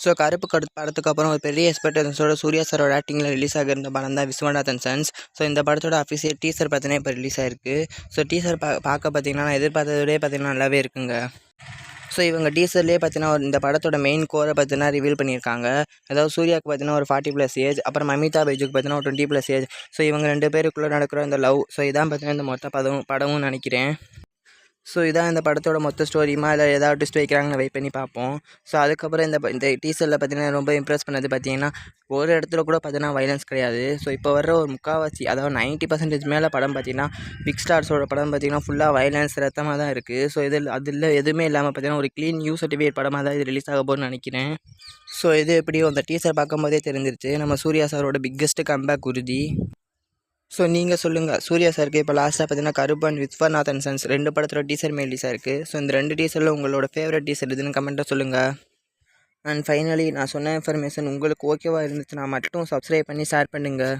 So கருப்பு படத்துக்கு அப்புறம் ஒரு பெரிய எக்ஸ்பெக்டேஷன்ஸோட சூர்யா சாரோட ஆக்டிங்கில் ரிலீஸ் ஆகிருந்த படம் தான் விஸ்வநாதன் சன்ஸ். ஸோ இந்த படத்தோட அஃபிஷியல் டீசர் பார்த்தீங்கன்னா இப்போ ரிலீஸ் ஆயிருக்கு. ஸோ டீசர் பார்க்க பார்த்தீங்கன்னா நான் எதிர்பார்த்ததோடே பார்த்தீங்கன்னா நல்லாவே இருக்குங்க. ஸோ இவங்க டீசர்லேயே பார்த்தீங்கன்னா இந்த படத்தோட மெயின் கோரை பார்த்தீங்கன்னா ரிவீல் பண்ணியிருக்காங்க. அதாவது சூர்யாவுக்கு பார்த்தீங்கன்னா ஒரு 40+ ஏஜ், அப்புறம் அமிதாப் பச்சனுக்கு பார்த்தீங்கன்னா ஒரு 20+ ஏஜ். ஸோ இவங்க 2 பேருக்குள்ளே நடக்கிற இந்த லவ், ஸோ இதான் பார்த்தீங்கன்னா இந்த மொத்த படமும் நினைக்கிறேன். ஸோ இதான் இந்த படத்தோட மொத்த ஸ்டோரியுமா இல்லை ஏதாவது ட்விஸ்ட் வைக்கிறாங்கன்னு வெயிட் பண்ணி பார்ப்போம். ஸோ அதுக்கப்புறம் இந்த டீசரில் பார்த்தீங்கன்னா ரொம்ப இம்ப்ரெஸ் பண்ணது பார்த்தீங்கன்னா ஒரு இடத்துல கூட பார்த்தீங்கன்னா வைலன்ஸ் கிடையாது. ஸோ இப்போ வர்ற ஒரு முக்கால்வாசி அதாவது 90% மேலே படம் பார்த்தீங்கன்னா பிக் ஸ்டார்ஸோட படம் பார்த்தீங்கன்னா ஃபுல்லாக வைலன்ஸ் ரத்தமாக தான் இருக்குது. ஸோ அதில் எதுவுமே இல்லாமல் பார்த்தீங்கன்னா ஒரு க்ளீன் நியூ சர்டிஃபிகேட் படமாக தான் இது ரிலீஸ் ஆக போகுதுன்னு நினைக்கிறேன். ஸோ இது எப்படியோ அந்த டீசர் பார்க்கும்போதே தெரிஞ்சிருச்சு நம்ம சூர்யா சாரோட பிக்கெஸ்ட் கம்பேக் உறுதி. ஸோ நீங்கள் சொல்லுங்கள், சூர்யா சாருக்கு இப்போ லாஸ்ட்டாக பார்த்தீங்கன்னா கருப்பன் விஸ்வநாதன் சன்ஸ் 2 படத்தோட டீசர் ரிலீஸ் ஆயிருக்கு. ஸோ இந்த 2 டீசரில் உங்களோட ஃபேவரட் டீசர் எதுன்னு கமெண்ட்டாக சொல்லுங்கள். அண்ட் ஃபைனலி நான் சொன்ன இன்ஃபர்மேஷன் உங்களுக்கு ஓகேவாக இருந்துச்சுன்னா மட்டும் சப்ஸ்கிரைப் பண்ணி ஷேர் பண்ணுங்கள்.